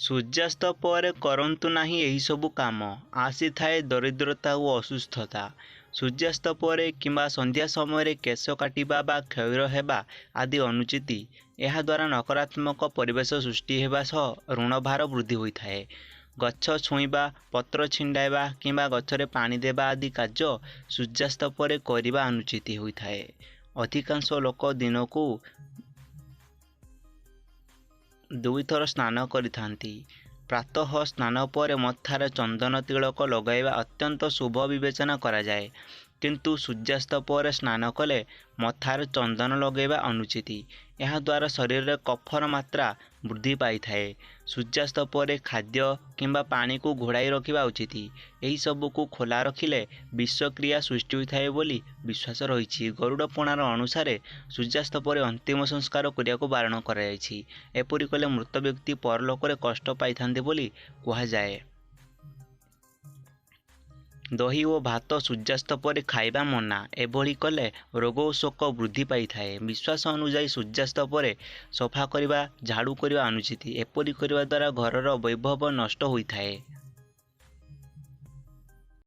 ସୂର୍ଯ୍ୟାସ୍ତ ପରେ କରନ୍ତୁ ନାହିଁ ଏହିସବୁ କାମ, ଆସିଥାଏ ଦରିଦ୍ରତା ଓ ଅସୁସ୍ଥତା। ସୂର୍ଯ୍ୟାସ୍ତ ପରେ କିମ୍ବା ସନ୍ଧ୍ୟା ସମୟରେ କେଶ କାଟିବା ବା କ୍ଷୌର ହେବା ଆଦି ଅନୁଚିତ। ଏହାଦ୍ୱାରା ନକାରାତ୍ମକ ପରିବେଶ ସୃଷ୍ଟି ହେବା ସହ ଋଣଭାର ବୃଦ୍ଧି ହୋଇଥାଏ। ଗଛ ଛୁଇଁବା, ପତ୍ର ଛିଣ୍ଡାଇବା କିମ୍ବା ଗଛରେ ପାଣି ଦେବା ଆଦି କାର୍ଯ୍ୟ ସୂର୍ଯ୍ୟାସ୍ତ ପରେ କରିବା ଅନୁଚିତ ହୋଇଥାଏ। ଅଧିକାଂଶ ଲୋକ ଦିନକୁ 2 ଥର ସ୍ନାନ କରିଥାନ୍ତି। ପ୍ରାତଃ ସ୍ନାନ ପରେ ମଥାରେ ଚନ୍ଦନ ତିଳକ ଲଗାଇବା ଅତ୍ୟନ୍ତ ଶୁଭ ବିବେଚନା କରାଯାଏ, କିନ୍ତୁ ସୂର୍ଯ୍ୟାସ୍ତ ପରେ ସ୍ନାନ କଲେ ମଥାରେ ଚନ୍ଦନ ଲଗାଇବା ଅନୁଚିତ। ଏହାଦ୍ୱାରା ଶରୀରରେ କଫର ମାତ୍ରା ବୃଦ୍ଧି ପାଇଥାଏ। ସୂର୍ଯ୍ୟାସ୍ତ ପରେ ଖାଦ୍ୟ କିମ୍ବା ପାଣିକୁ ଘୋଡ଼ାଇ ରଖିବା ଉଚିତ। ଏହିସବୁକୁ ଖୋଲା ରଖିଲେ ବିଷକ୍ରିୟା ସୃଷ୍ଟି ହୋଇଥାଏ ବୋଲି ବିଶ୍ୱାସ ରହିଛି। ଗରୁଡ଼ ପୁରାଣ ଅନୁସାରେ ସୂର୍ଯ୍ୟାସ୍ତ ପରେ ଅନ୍ତିମ ସଂସ୍କାର କରିବାକୁ ବାରଣ କରାଯାଇଛି। ଏପରି କଲେ ମୃତ ବ୍ୟକ୍ତି ପରଲୋକରେ କଷ୍ଟ ପାଇଥାନ୍ତି ବୋଲି କୁହାଯାଏ। ଦହି ଓ ଭାତ ସୂର୍ଯ୍ୟାସ୍ତ ପରେ ଖାଇବା ମନା। ଏଭଳି କଲେ ରୋଗ ଓ ଶୋକ ବୃଦ୍ଧି ପାଇଥାଏ। ବିଶ୍ୱାସ ଅନୁଯାୟୀ ସୂର୍ଯ୍ୟାସ୍ତ ପରେ ସଫା କରିବା, ଝାଡ଼ୁ କରିବା ଅନୁଚିତ। ଏପରି କରିବା ଦ୍ୱାରା ଘରର ବୈଭବ ନଷ୍ଟ ହୋଇଥାଏ।